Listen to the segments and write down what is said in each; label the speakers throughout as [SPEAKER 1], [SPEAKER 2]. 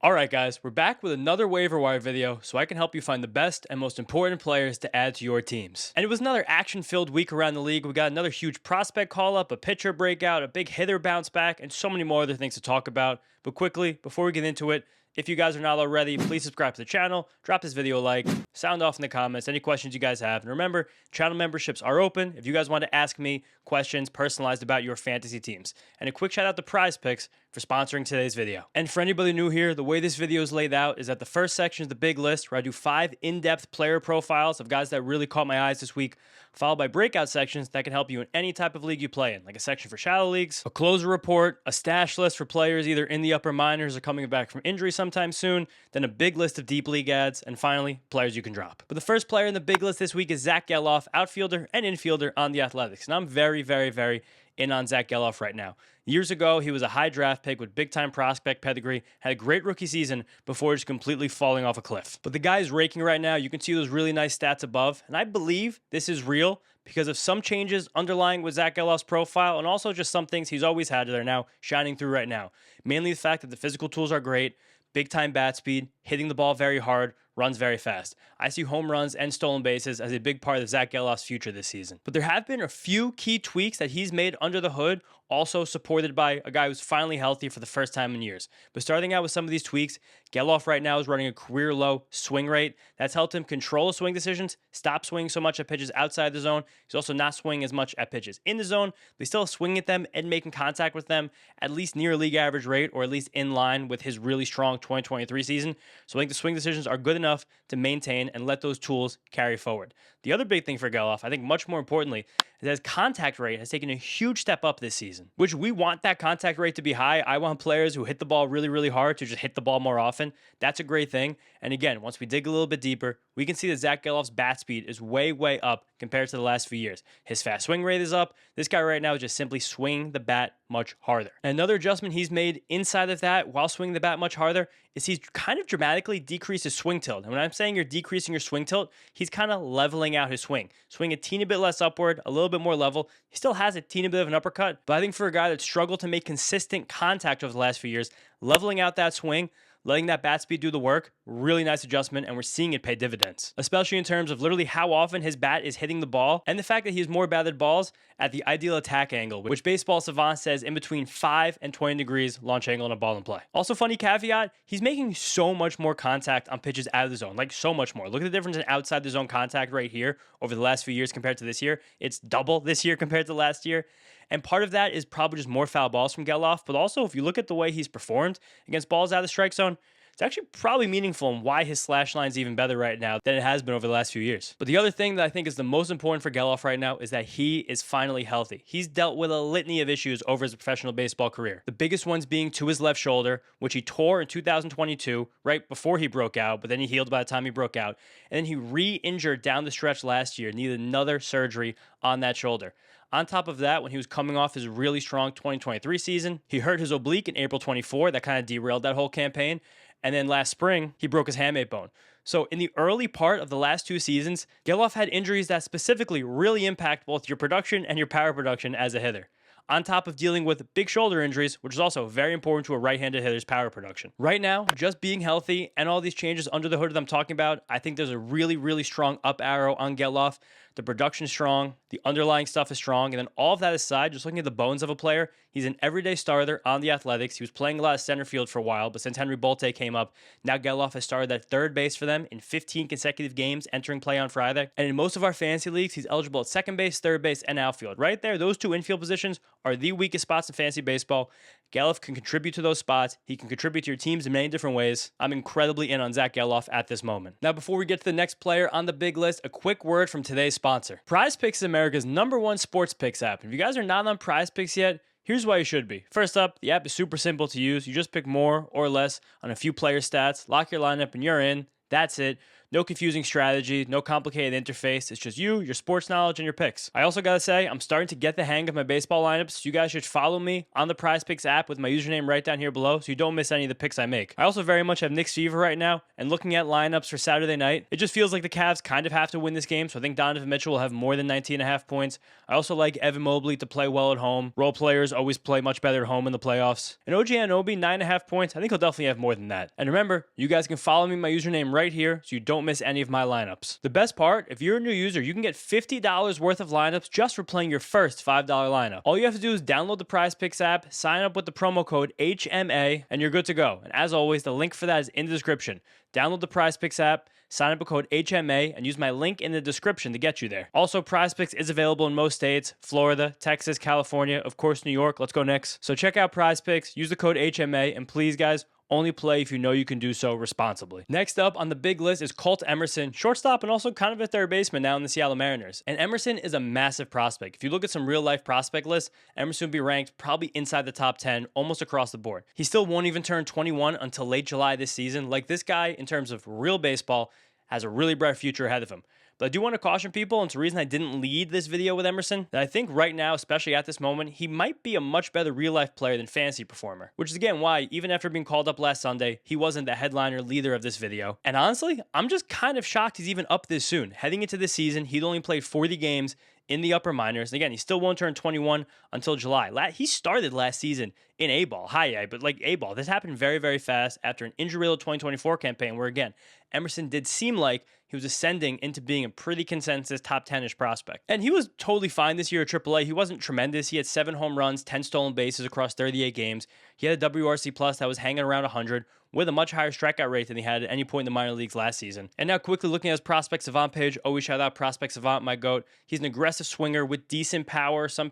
[SPEAKER 1] Alright guys, we're back with another waiver wire video so I can help you find the best and most important players to add to your teams. And it was another action-filled week around the league. We got another huge prospect call-up, a pitcher breakout, a big hitter bounce back, and so many more other things to talk about. But quickly, before we get into it, if you guys are not already, please subscribe to the channel, drop this video a like, sound off in the comments any questions you guys have. And remember, channel memberships are open if you guys want to ask me questions personalized about your fantasy teams. And a quick shout out to Prize Picks for sponsoring today's video. And for anybody new here, the way this video is laid out is that the first section is the big list where I do 5 in-depth player profiles of guys that really caught my eyes this week, followed by breakout sections that can help you in any type of league you play in, like a section for shallow leagues, a closer report, a stash list for players either in the upper minors or coming back from injury sometime soon, then a big list of deep league ads, and finally, players you can drop. But the first player in the big list this week is Zach Geloff, outfielder and infielder on the Athletics. And I'm very in on Zach Geloff right now. Years ago, he was a high draft pick with big-time prospect pedigree, had a great rookie season before just completely falling off a cliff. But the guy is raking right now. You can see those really nice stats above, and I believe this is real because of some changes underlying with Zach Geloff's profile and also just some things he's always had that are now shining through right now. Mainly the fact that the physical tools are great, big-time bat speed, hitting the ball very hard, runs very fast. I see home runs and stolen bases as a big part of Zach Geloff's future this season. But there have been a few key tweaks that he's made under the hood, also supported by a guy who's finally healthy for the first time in years. But starting out with some of these tweaks, Geloff right now is running a career-low swing rate. That's helped him control his swing decisions, stop swinging so much at pitches outside the zone. He's also not swinging as much at pitches in the zone, but he's still swinging at them and making contact with them at least near league average rate, or at least in line with his really strong 2023 season. So I think the swing decisions are good enough to maintain and let those tools carry forward. The other big thing for Geloff, I think much more importantly, is that his contact rate has taken a huge step up this season, which we want that contact rate to be high. I want players who hit the ball really hard to just hit the ball more often. That's a great thing. And again, once we dig a little bit deeper, we can see that Zach Geloff's bat speed is way up compared to the last few years. His fast swing rate is up. This guy right now is just simply swinging the bat much harder. And another adjustment he's made inside of that while swinging the bat much harder is he's kind of dramatically decreased his swing tilt. And when I'm saying you're decreasing your swing tilt, he's kind of leveling out his swing. Swing a teeny bit less upward, a little bit more level. He still has a teeny bit of an uppercut, but I think for a guy that struggled to make consistent contact over the last few years, leveling out that swing, letting that bat speed do the work, really nice adjustment, and we're seeing it pay dividends. Especially in terms of literally how often his bat is hitting the ball, and the fact that he has more batted balls at the ideal attack angle, which Baseball Savant says in between 5 and 20 degrees launch angle on a ball in play. Also, funny caveat, he's making so much more contact on pitches out of the zone, like so much more. Look at the difference in outside the zone contact right here over the last few years compared to this year. It's double this year compared to last year. And part of that is probably just more foul balls from Geloff, but also if you look at the way he's performed against balls out of the strike zone, it's actually probably meaningful in why his slash line is even better right now than it has been over the last few years. But the other thing that I think is the most important for Geloff right now is that he is finally healthy. He's dealt with a litany of issues over his professional baseball career. The biggest ones being to his left shoulder, which he tore in 2022, right before he broke out, but then he healed by the time he broke out. And then he re-injured down the stretch last year, needed another surgery on that shoulder. On top of that, when he was coming off his really strong 2023 season, he hurt his oblique in April 24. That kind of derailed that whole campaign. And then last spring, he broke his hamate bone. So in the early part of the last 2 seasons, Geloff had injuries that specifically really impact both your production and your power production as a hitter, on top of dealing with big shoulder injuries, which is also very important to a right-handed hitter's power production. Right now, just being healthy and all these changes under the hood that I'm talking about, I think there's a really strong up arrow on Geloff. The production's strong, the underlying stuff is strong, and then all of that aside, just looking at the bones of a player, he's an everyday starter on the Athletics. He was playing a lot of center field for a while, but since Henry Bolte came up, now Geloff has started at third base for them in 15 consecutive games, entering play on Friday. And in most of our fantasy leagues, he's eligible at second base, third base, and outfield. Right there, those 2 infield positions are the weakest spots in fantasy baseball. Geloff can contribute to those spots. He can contribute to your teams in many different ways. I'm incredibly in on Zach Geloff at this moment. Now, before we get to the next player on the big list, a quick word from today's sponsor. Prize Picks is America's #1 sports picks app. If you guys are not on Prize Picks yet, here's why you should be. First up, the app is super simple to use. You just pick more or less on a few player stats, lock your lineup, and you're in. That's it. No confusing strategy, no complicated interface. It's just you, your sports knowledge, and your picks. I also gotta say, I'm starting to get the hang of my baseball lineups. So you guys should follow me on the PrizePicks app with my username right down here below so you don't miss any of the picks I make. I also very much have Knicks fever right now, and looking at lineups for Saturday night, it just feels like the Cavs kind of have to win this game. So I think Donovan Mitchell will have more than 19.5 points. I also like Evan Mobley to play well at home. Role players always play much better at home in the playoffs. And OG Anunoby, 9.5 points. I think he'll definitely have more than that. And remember, you guys can follow me, my username right here, so you don't miss any of my lineups. The best part, if you're a new user, you can get $50 worth of lineups just for playing your first $5 lineup. All you have to do is download the PrizePicks app, sign up with the promo code HMA, and you're good to go. And as always, the link for that is in the description. Download the PrizePicks app, sign up with code HMA, and use my link in the description to get you there. Also, PrizePicks is available in most states: Florida, Texas, California, of course, New York. Let's go Knicks. So check out PrizePicks, use the code HMA, and please, guys, only play if you know you can do so responsibly. Next up on the big list is Colt Emerson, shortstop and also kind of a third baseman now in the Seattle Mariners. And Emerson is a massive prospect. If you look at some real life prospect lists, Emerson would be ranked probably inside the top 10 almost across the board. He still won't even turn 21 until late July this season. Like, this guy, in terms of real baseball, has a really bright future ahead of him. But I do want to caution people, and it's the reason I didn't lead this video with Emerson, that I think right now, especially at this moment, he might be a much better real-life player than fantasy performer. Which is, again, why, even after being called up last Sunday, he wasn't the headliner leader of this video. And honestly, I'm just kind of shocked he's even up this soon. Heading into this season, he'd only played 40 games in the upper minors. And again, he still won't turn 21 until July. He started last season in A-ball, high A, but like A-ball. This happened very, very fast after an injury-riddled 2024 campaign where, again, Emerson did seem like he was ascending into being a pretty consensus top 10-ish prospect. And he was totally fine this year at AAA. He wasn't tremendous. He had 7 home runs, 10 stolen bases across 38 games. He had a WRC plus that was hanging around 100 with a much higher strikeout rate than he had at any point in the minor leagues last season. And now quickly looking at his Prospect Savant page, always shout out Prospect Savant, my GOAT. He's an aggressive swinger with decent power, some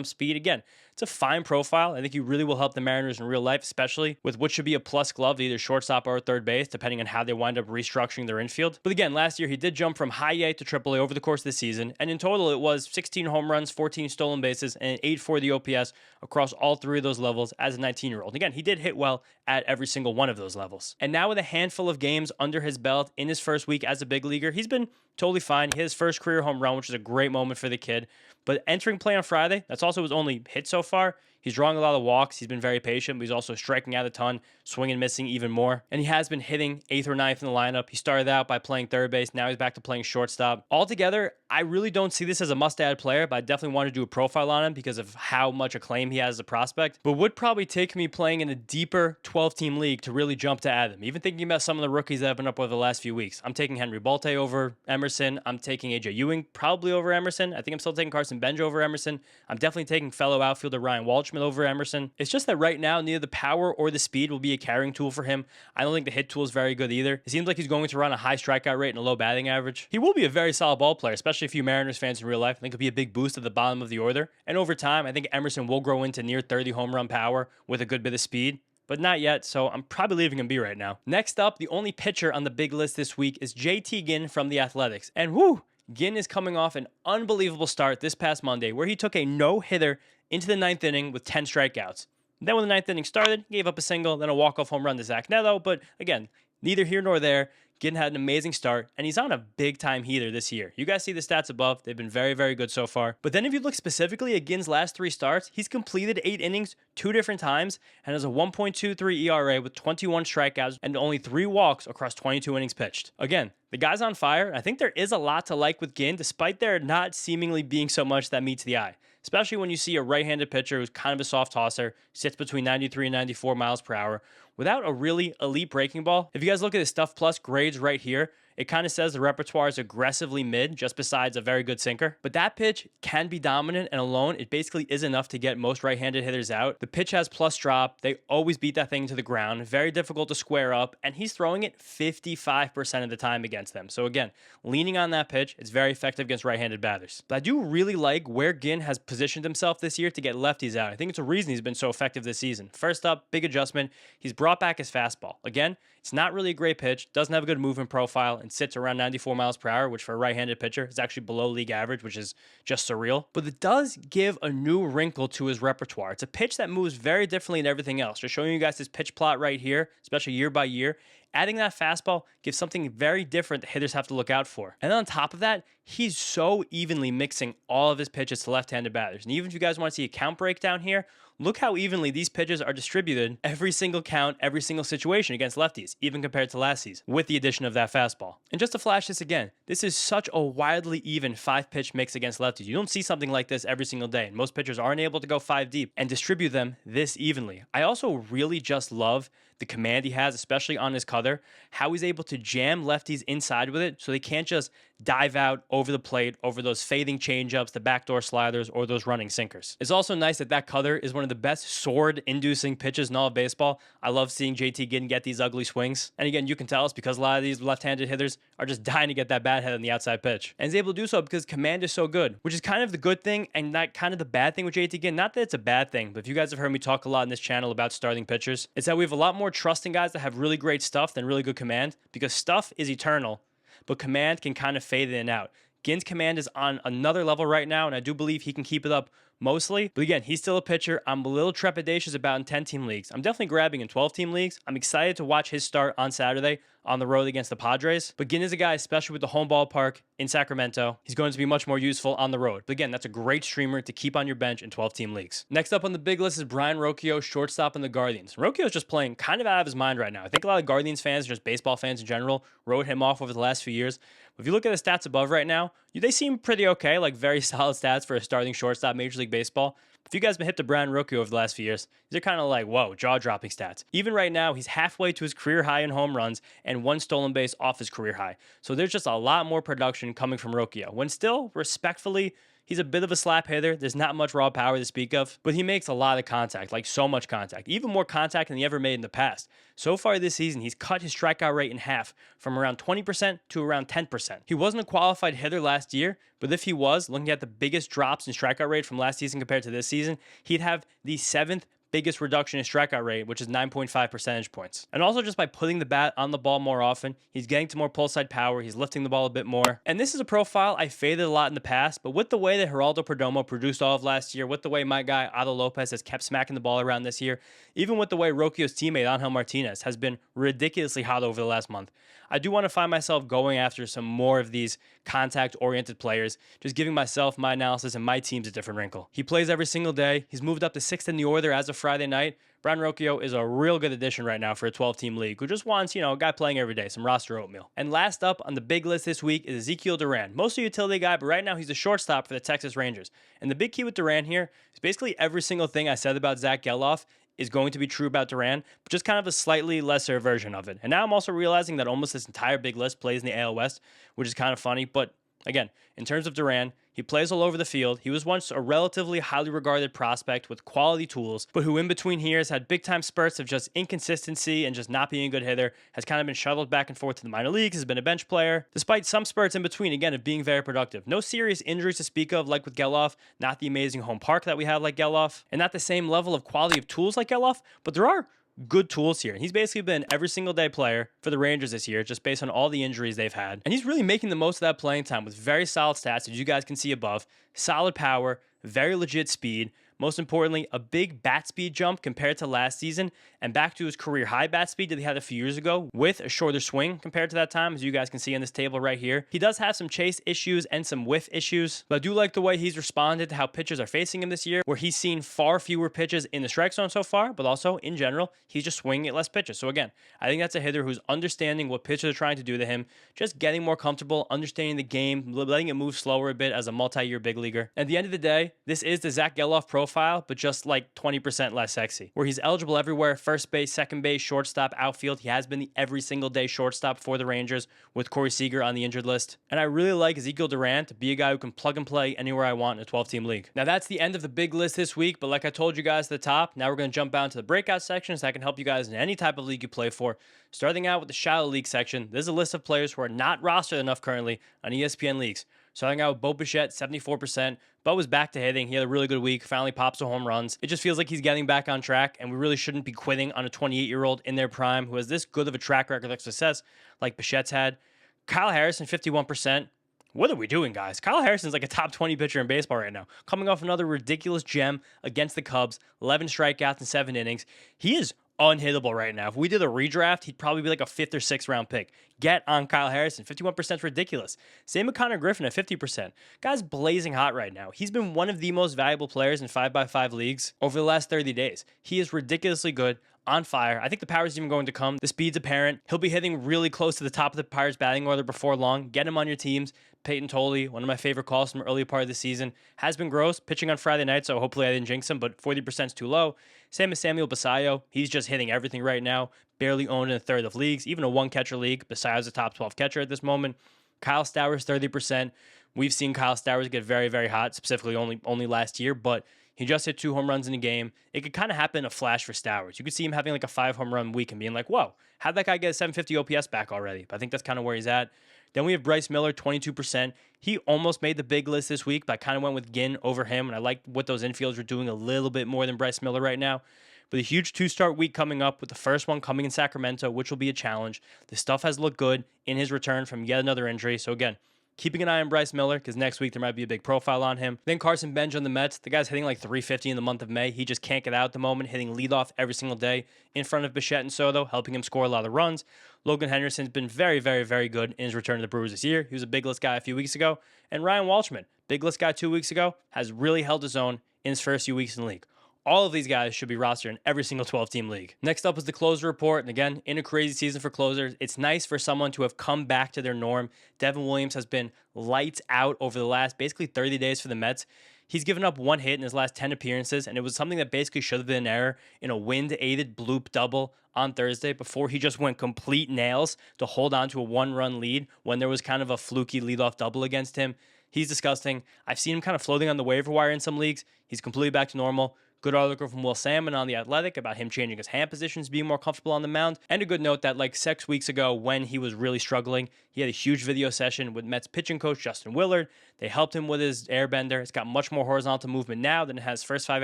[SPEAKER 1] speed. Again, it's a fine profile. I think he really will help the Mariners in real life, especially with what should be a plus glove to either shortstop or third base, depending on how they wind up restructuring their infield. But again, last year he did jump from high A to AAA over the course of the season, and in total it was 16 home runs, 14 stolen bases, and 840 OPS across all 3 of those levels as a 19-year-old. Again, he did hit well at every single one of those levels. And now with a handful of games under his belt in his first week as a big leaguer, he's been totally fine. He hit his first career home run, which is a great moment for the kid. But entering play on Friday, that's also his only hit so far. He's drawing a lot of walks. He's been very patient, but he's also striking out a ton, swinging and missing even more. And he has been hitting 8th or 9th in the lineup. He started out by playing third base. Now he's back to playing shortstop. Altogether, I really don't see this as a must-add player, but I definitely want to do a profile on him because of how much acclaim he has as a prospect. But would probably take me playing in a deeper 12-team league to really jump to add him. Even thinking about some of the rookies that I've been up with the last few weeks. I'm taking Henry Balte over Emerson. I'm taking AJ Ewing probably over Emerson. I think I'm still taking Carson Benj over Emerson. I'm definitely taking fellow outfielder Ryan Waldschmidt over Emerson. It's just that right now, neither the power or the speed will be a carrying tool for him. I don't think the hit tool is very good either. It seems like he's going to run a high strikeout rate and a low batting average. He will be a very solid ball player, especially if you Mariners fans in real life. I think he'll be a big boost at the bottom of the order. And over time, I think Emerson will grow into near 30 home run power with a good bit of speed. But not yet, so I'm probably leaving him be right now. Next up, the only pitcher on the big list this week is JT Ginn from the Athletics. And whoo, Ginn is coming off an unbelievable start this past Monday where he took a no-hitter into the 9th inning with 10 strikeouts. Then when the 9th inning started, gave up a single, then a walk-off home run to Zach Neto. But again, neither here nor there. Ginn had an amazing start, and he's on a big-time heater this year. You guys see the stats above. They've been very, very good so far. But then if you look specifically at Ginn's last 3 starts, he's completed 8 innings 2 different times and has a 1.23 ERA with 21 strikeouts and only 3 walks across 22 innings pitched. Again, the guy's on fire. I think there is a lot to like with Ginn, despite there not seemingly being so much that meets the eye. Especially when you see a right-handed pitcher who's kind of a soft tosser, sits between 93 and 94 miles per hour, without a really elite breaking ball. If you guys look at his Stuff Plus grades right here, it kind of says the repertoire is aggressively mid, just besides a very good sinker. But that pitch can be dominant, and alone, it basically is enough to get most right-handed hitters out. The pitch has plus drop. They always beat that thing to the ground. Very difficult to square up, and he's throwing it 55% of the time against them. So again, leaning on that pitch, it's very effective against right-handed batters. But I do really like where Ginn has positioned himself this year to get lefties out. I think it's a reason he's been so effective this season. First up, big adjustment. He's brought back his fastball. Again, it's not really a great pitch, doesn't have a good movement profile, and sits around 94 miles per hour, which for a right-handed pitcher is actually below league average, which is just surreal. But it does give a new wrinkle to his repertoire. It's a pitch that moves very differently than everything else. Just showing you guys this pitch plot right here, especially year by year. Adding that fastball gives something very different that hitters have to look out for. And then on top of that, he's so evenly mixing all of his pitches to left-handed batters. And even if you guys want to see a count breakdown here, look how evenly these pitches are distributed every single count, every single situation against lefties, even compared to last season, with the addition of that fastball. And just to flash this again, this is such a wildly even 5-pitch mix against lefties. You don't see something like this every single day, and most pitchers aren't able to go 5 deep and distribute them this evenly. I also really just love the command he has, especially on his cutter, how he's able to jam lefties inside with it so they can't just dive out over the plate, over those fading changeups, the backdoor sliders, or those running sinkers. It's also nice that that cutter is one of the best sword-inducing pitches in all of baseball. I love seeing JT Ginn get these ugly swings. And again, you can tell it's because a lot of these left-handed hitters are just dying to get that bat head on the outside pitch. And he's able to do so because command is so good, which is kind of the good thing and not kind of the bad thing with JT Ginn. Not that it's a bad thing, but if you guys have heard me talk a lot in this channel about starting pitchers, it's that we have a lot more trust in guys that have really great stuff than really good command, because stuff is eternal, but command can kind of fade in and out. Ginn's command is on another level right now, and I do believe he can keep it up mostly. But again, he's still a pitcher I'm a little trepidatious about in 10-team leagues. I'm definitely grabbing in 12-team leagues. I'm excited to watch his start on Saturday on the road against the Padres. But Ginn is a guy, especially with the home ballpark in Sacramento, he's going to be much more useful on the road. But again, that's a great streamer to keep on your bench in 12-team leagues. Next up on the big list is Brayan Rocchio, shortstop in the Guardians. Rocchio is just playing kind of out of his mind right now. I think a lot of Guardians fans, just baseball fans in general, wrote him off over the last few years. But if you look at the stats above right now, they seem pretty okay, like very solid stats for a starting shortstop Major League Baseball. If you guys have been hit to Brayan Rocchio over the last few years, these are kind of like, whoa, jaw-dropping stats. Even right now, he's halfway to his career high in home runs and 1 stolen base off his career high. So there's just a lot more production coming from Rocchio. When still, respectfully, he's a bit of a slap hitter. There's not much raw power to speak of, but he makes a lot of contact, like so much contact, even more contact than he ever made in the past. So far this season, he's cut his strikeout rate in half from around 20% to around 10%. He wasn't a qualified hitter last year, but if he was, looking at the biggest drops in strikeout rate from last season compared to this season, he'd have the 7th biggest reduction in strikeout rate, which is 9.5 percentage points. And also just by putting the bat on the ball more often, he's getting to more pull side power, he's lifting the ball a bit more. And this is a profile I faded a lot in the past, but with the way that Geraldo Perdomo produced all of last year, with the way my guy Otto Lopez has kept smacking the ball around this year, even with the way Rocchio's teammate Angel Martinez has been ridiculously hot over the last month, I do want to find myself going after some more of these contact-oriented players, just giving myself, my analysis, and my teams a different wrinkle. He plays every single day. He's moved up to 6th in the order as of Friday night. Brayan Rocchio is a real good addition right now for a 12-team league who just wants, a guy playing every day, some roster oatmeal. And last up on the big list this week is Ezekiel Duran. Mostly a utility guy, but right now he's a shortstop for the Texas Rangers. And the big key with Duran here is basically every single thing I said about Zach Gelof is going to be true about Duran, but just kind of a slightly lesser version of it. And now I'm also realizing that almost this entire big list plays in the AL West, which is kind of funny. But again, in terms of Duran, he plays all over the field. He was once a relatively highly regarded prospect with quality tools, but who in between here has had big time spurts of just inconsistency and just not being a good hitter, has kind of been shuttled back and forth to the minor leagues, has been a bench player, despite some spurts in between, again, of being very productive. No serious injuries to speak of like with Gelof, not the amazing home park that we have like Gelof, and not the same level of quality of tools like Gelof, but there are good tools here. He's basically been every single day player for the Rangers this year, just based on all the injuries they've had. And he's really making the most of that playing time with very solid stats, as you guys can see above. Solid power, very legit speed. Most importantly, a big bat speed jump compared to last season and back to his career high bat speed that he had a few years ago with a shorter swing compared to that time, as you guys can see in this table right here. He does have some chase issues and some whiff issues, but I do like the way he's responded to how pitchers are facing him this year, where he's seen far fewer pitches in the strike zone so far, but also in general, he's just swinging at less pitches. So again, I think that's a hitter who's understanding what pitchers are trying to do to him, just getting more comfortable, understanding the game, letting it move slower a bit as a multi-year big leaguer. At the end of the day, this is the Zach Gelof profile, but just like 20% less sexy, where he's eligible everywhere: first base, second base, shortstop, outfield. He has been the every single day shortstop for the Rangers with Corey Seager on the injured list. And I really like Ezekiel Duran to be a guy who can plug and play anywhere I want in a 12-team league. Now that's the end of the big list this week, but like I told you guys at the top, now we're going to jump down to the breakout section so I can help you guys in any type of league you play for. Starting out with the shallow league section, there's a list of players who are not rostered enough currently on ESPN leagues. Starting out with Bo Bichette, 74%. Bo was back to hitting. He had a really good week, finally pops some home runs. It just feels like he's getting back on track, and we really shouldn't be quitting on a 28-year-old in their prime who has this good of a track record of success like Bichette's had. Kyle Harrison, 51%. What are we doing, guys? Kyle Harrison's like a top 20 pitcher in baseball right now. Coming off another ridiculous gem against the Cubs, 11 strikeouts in 7 innings. He is unhittable right now. If we did a redraft, he'd probably be like a 5th or 6th round pick. Get on Kyle Harrison. 51% is ridiculous. Same with Connor Griffin at 50%. Guy's blazing hot right now. He's been one of the most valuable players in 5x5 leagues over the last 30 days. He is ridiculously good. On fire. I think the power's even going to come. The speed's apparent. He'll be hitting really close to the top of the Pirates batting order before long. Get him on your teams. Peyton Tolley, one of my favorite calls from the early part of the season, has been gross, pitching on Friday night, so hopefully I didn't jinx him, but 40% is too low. Same as Samuel Basayo. He's just hitting everything right now. Barely owned in a third of leagues, even a one-catcher league. Basayo's a top 12 catcher at this moment. Kyle Stowers, 30%. We've seen Kyle Stowers get very, very hot, specifically only last year, but he just hit 2 home runs in a game. It could kind of happen in a flash for Stowers. You could see him having like a 5 home run week and being like, whoa, how'd that guy get a 750 OPS back already? But I think that's kind of where he's at. Then we have Bryce Miller, 22%. He almost made the big list this week, but I kind of went with Ginn over him, and I like what those infielders are doing a little bit more than Bryce Miller right now. But a huge 2-start week coming up with the first one coming in Sacramento, which will be a challenge. The stuff has looked good in his return from yet another injury. So again, keeping an eye on Bryce Miller because next week there might be a big profile on him. Then Carson Bench on the Mets. The guy's hitting like 350 in the month of May. He just can't get out at the moment, hitting leadoff every single day in front of Bichette and Soto, helping him score a lot of runs. Logan Henderson's been very, very, very good in his return to the Brewers this year. He was a big list guy a few weeks ago. And Ryan Walshman, big list guy 2 weeks ago, has really held his own in his first few weeks in the league. All of these guys should be rostered in every single 12-team league. Next up is the closer report. And again, in a crazy season for closers, it's nice for someone to have come back to their norm. Devin Williams has been lights out over the last basically 30 days for the Mets. He's given up 1 hit in his last 10 appearances, and it was something that basically should have been an error in a wind-aided bloop double on Thursday before he just went complete nails to hold on to a 1-run lead when there was kind of a fluky leadoff double against him. He's disgusting. I've seen him kind of floating on the waiver wire in some leagues. He's completely back to normal. Good article from Will Salmon on The Athletic about him changing his hand positions, being more comfortable on the mound. And a good note that like 6 weeks ago when he was really struggling, he had a huge video session with Mets pitching coach Justin Willard. They helped him with his airbender. It's got much more horizontal movement now than it has first 5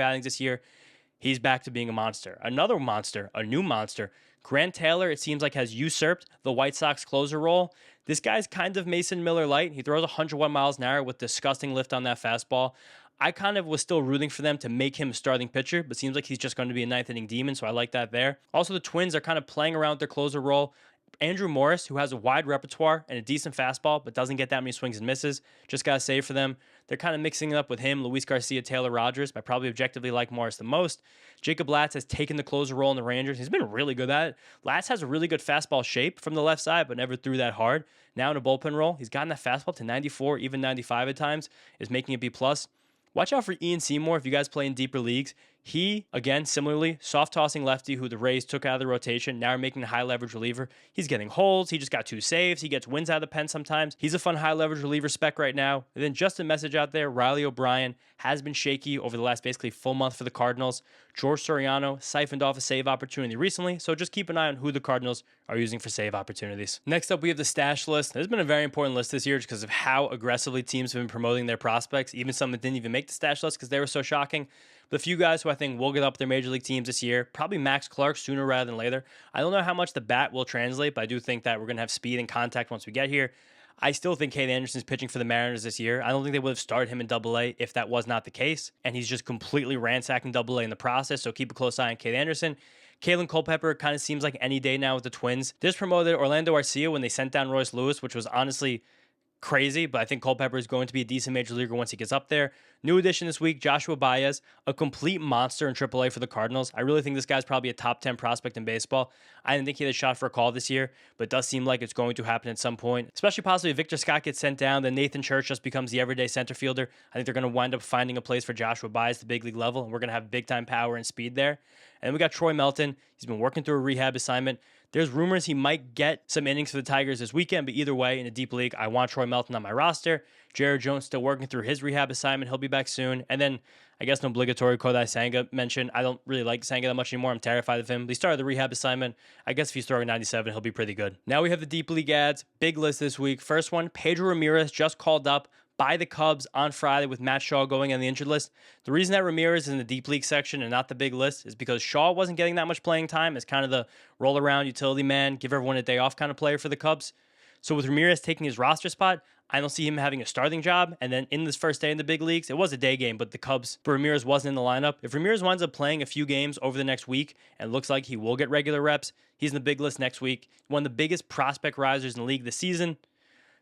[SPEAKER 1] outings this year. He's back to being a monster. Another monster, a new monster. Grant Taylor, it seems like, has usurped the White Sox closer role. This guy's kind of Mason Miller light. He throws 101 miles an hour with disgusting lift on that fastball. I kind of was still rooting for them to make him a starting pitcher, but seems like he's just going to be a 9th inning demon, so I like that there. Also, the Twins are kind of playing around with their closer role. Andrew Morris, who has a wide repertoire and a decent fastball, but doesn't get that many swings and misses, just got to save for them. They're kind of mixing it up with him, Luis Garcia, Taylor Rogers, but I probably objectively like Morris the most. Jacob Latz has taken the closer role in the Rangers. He's been really good at it. Latz has a really good fastball shape from the left side, but never threw that hard. Now in a bullpen role, he's gotten that fastball to 94, even 95 at times, is making it B+. Watch out for Ian Seymour if you guys play in deeper leagues. He, again, similarly, soft-tossing lefty who the Rays took out of the rotation, now are making a high-leverage reliever. He's getting holds. He just got 2 saves. He gets wins out of the pen sometimes. He's a fun high-leverage reliever spec right now. And then just a message out there, Riley O'Brien has been shaky over the last basically full month for the Cardinals. George Soriano siphoned off a save opportunity recently, so just keep an eye on who the Cardinals are using for save opportunities. Next up, we have the stash list. This has been a very important list this year just because of how aggressively teams have been promoting their prospects, even some that didn't even make the stash list because they were so shocking. But a few guys who I think will get up their major league teams this year, probably Max Clark sooner rather than later. I don't know how much the bat will translate, but I do think that we're going to have speed and contact once we get here. I still think Cade Anderson's pitching for the Mariners this year. I don't think they would have started him in Double-A if that was not the case, and he's just completely ransacking Double-A in the process, so keep a close eye on Cade Anderson. Kalen Culpepper kind of seems like any day now with the Twins. They just promoted Orlando Arcia when they sent down Royce Lewis, which was honestly crazy, but I think Culpepper is going to be a decent major leaguer once he gets up there. New addition this week, Joshua Baez, a complete monster in AAA for the Cardinals. I really think this guy's probably a top 10 prospect in baseball. I didn't think he had a shot for a call this year, but it does seem like it's going to happen at some point, especially possibly if Victor Scott gets sent down, then Nathan Church just becomes the everyday center fielder. I think they're going to wind up finding a place for Joshua Baez at the big league level, and we're going to have big-time power and speed there. And then we got Troy Melton. He's been working through a rehab assignment. There's rumors he might get some innings for the Tigers this weekend, but either way, in a deep league, I want Troy Melton on my roster. Jared Jones still working through his rehab assignment. He'll be back soon. And then, I guess, an obligatory Kodai Senga mention. I don't really like Senga that much anymore. I'm terrified of him. He started the rehab assignment. I guess if he's throwing 97, he'll be pretty good. Now we have the deep league ads. Big list this week. First one, Pedro Ramirez just called up by the Cubs on Friday with Matt Shaw going on the injured list. The reason that Ramirez is in the deep league section and not the big list is because Shaw wasn't getting that much playing time as kind of the roll around utility man, give everyone a day off kind of player for the Cubs. So with Ramirez taking his roster spot, I don't see him having a starting job. And then in this first day in the big leagues, it was a day game, but the Cubs, but Ramirez wasn't in the lineup. If Ramirez winds up playing a few games over the next week and looks like he will get regular reps, he's in the big list next week. One of the biggest prospect risers in the league this season.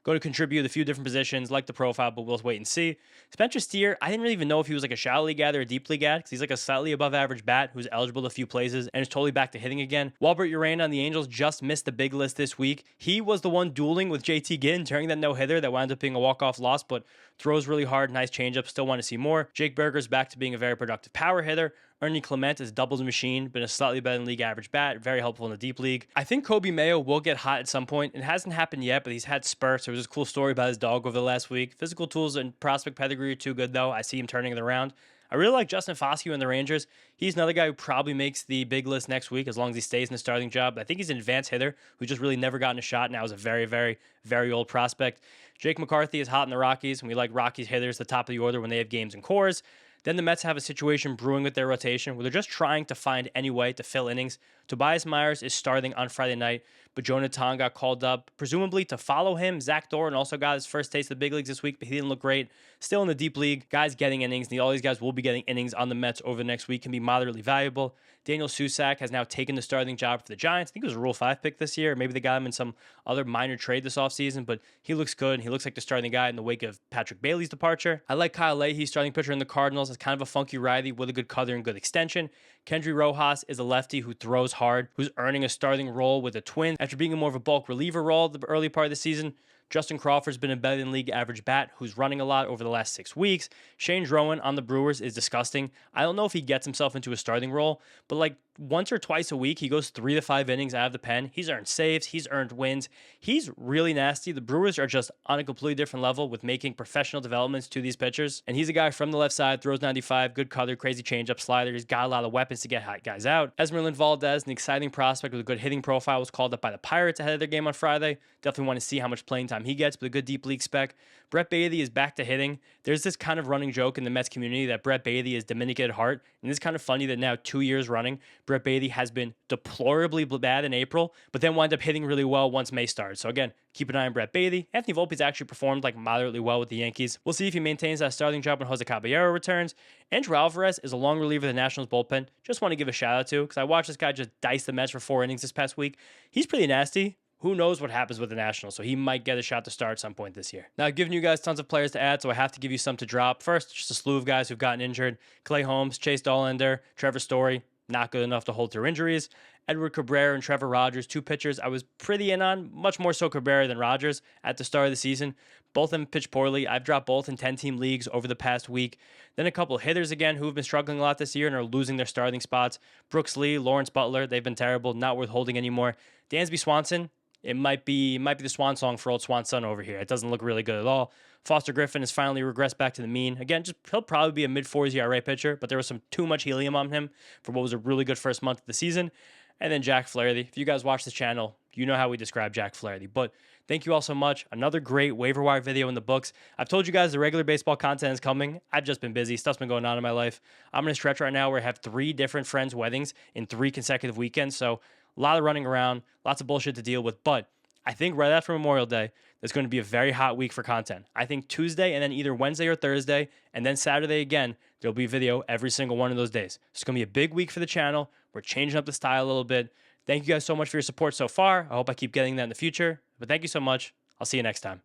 [SPEAKER 1] Going to contribute a few different positions, like the profile, but we'll wait and see. Spencer Steer, I didn't really even know if he was like a shallow league ad or a deep league ad, because he's like a slightly above average bat who's eligible to a few places and is totally back to hitting again. Walbert Urena on the Angels just missed the big list this week. He was the one dueling with JT Ginn during that no-hitter that wound up being a walk-off loss, but throws really hard, nice changeup, still want to see more. Jake Berger's back to being a very productive power hitter. Ernie Clement is doubles machine, been a slightly better than league average bat, very helpful in the deep league. I think Kobe Mayo will get hot at some point. It hasn't happened yet, but he's had spurts. There was this cool story about his dog over the last week. Physical tools and prospect pedigree are too good, though. I see him turning it around. I really like Justin Foscue in the Rangers. He's another guy who probably makes the big list next week as long as he stays in the starting job. I think he's an advanced hitter who's just really never gotten a shot. Now is a very, very, very old prospect. Jake McCarthy is hot in the Rockies, and we like Rockies hitters at the top of the order when they have games in cores. Then the Mets have a situation brewing with their rotation where they're just trying to find any way to fill innings. Tobias Myers is starting on Friday night, but Jonathan got called up, presumably to follow him. Zach Thornton also got his first taste of the big leagues this week, but he didn't look great. Still in the deep league, guys getting innings. All these guys will be getting innings on the Mets over the next week, can be moderately valuable. Daniel Susac has now taken the starting job for the Giants. I think it was a Rule 5 pick this year. Maybe they got him in some other minor trade this offseason, but he looks good. He looks like the starting guy in the wake of Patrick Bailey's departure. I like Kyle Leahy, starting pitcher in the Cardinals. It's kind of a funky righty with a good cutter and good extension. Kendry Rojas is a lefty who throws hard, who's earning a starting role with the Twins after being in more of a bulk reliever role the early part of the season. Justin Crawford's been a better than league average bat who's running a lot over the last 6 weeks. Shane Drowan on the Brewers is disgusting. I don't know if he gets himself into a starting role, but like once or twice a week, he goes 3 to 5 innings out of the pen. He's earned saves. He's earned wins. He's really nasty. The Brewers are just on a completely different level with making professional developments to these pitchers. And he's a guy from the left side, throws 95, good cutter, crazy changeup, slider. He's got a lot of weapons to get hot guys out. Esmeralyn Valdez, an exciting prospect with a good hitting profile, was called up by the Pirates ahead of their game on Friday. Definitely want to see how much playing time he gets, but a good deep league spec. Brett Baty is back to hitting. There's this kind of running joke in the Mets community that Brett Baty is Dominican at heart. And it's kind of funny that now 2 years running, Brett Baty has been deplorably bad in April, but then wind up hitting really well once May starts. So again, keep an eye on Brett Baty. Anthony Volpe's actually performed like moderately well with the Yankees. We'll see if he maintains that starting job when Jose Caballero returns. Andrew Alvarez is a long reliever of the Nationals bullpen. Just want to give a shout out to, because I watched this guy just dice the Mets for 4 innings this past week. He's pretty nasty. Who knows what happens with the Nationals, so he might get a shot to start at some point this year. Now, I've given you guys tons of players to add, so I have to give you some to drop. First, just a slew of guys who've gotten injured. Clay Holmes, Chase Dollander, Trevor Story, not good enough to hold through injuries. Edward Cabrera and Trevor Rogers, 2 pitchers I was pretty in on, much more so Cabrera than Rogers at the start of the season. Both of them pitched poorly. I've dropped both in 10-team leagues over the past week. Then a couple of hitters again who have been struggling a lot this year and are losing their starting spots. Brooks Lee, Lawrence Butler, they've been terrible, not worth holding anymore. Dansby Swanson, it might be the swan song for old Swan Son over here. It doesn't look really good at all. Foster Griffin has finally regressed back to the mean. Again, he'll probably be a mid-4s ERA pitcher, but there was some too much helium on him for what was a really good first month of the season. And then Jack Flaherty. If you guys watch this channel, you know how we describe Jack Flaherty. But thank you all so much. Another great waiver wire video in the books. I've told you guys the regular baseball content is coming. I've just been busy. Stuff's been going on in my life. I'm in a stretch right now where I have 3 different friends' weddings in 3 consecutive weekends. So a lot of running around, lots of bullshit to deal with. But I think right after Memorial Day, there's going to be a very hot week for content. I think Tuesday and then either Wednesday or Thursday and then Saturday again, there'll be a video every single one of those days. It's going to be a big week for the channel. We're changing up the style a little bit. Thank you guys so much for your support so far. I hope I keep getting that in the future. But thank you so much. I'll see you next time.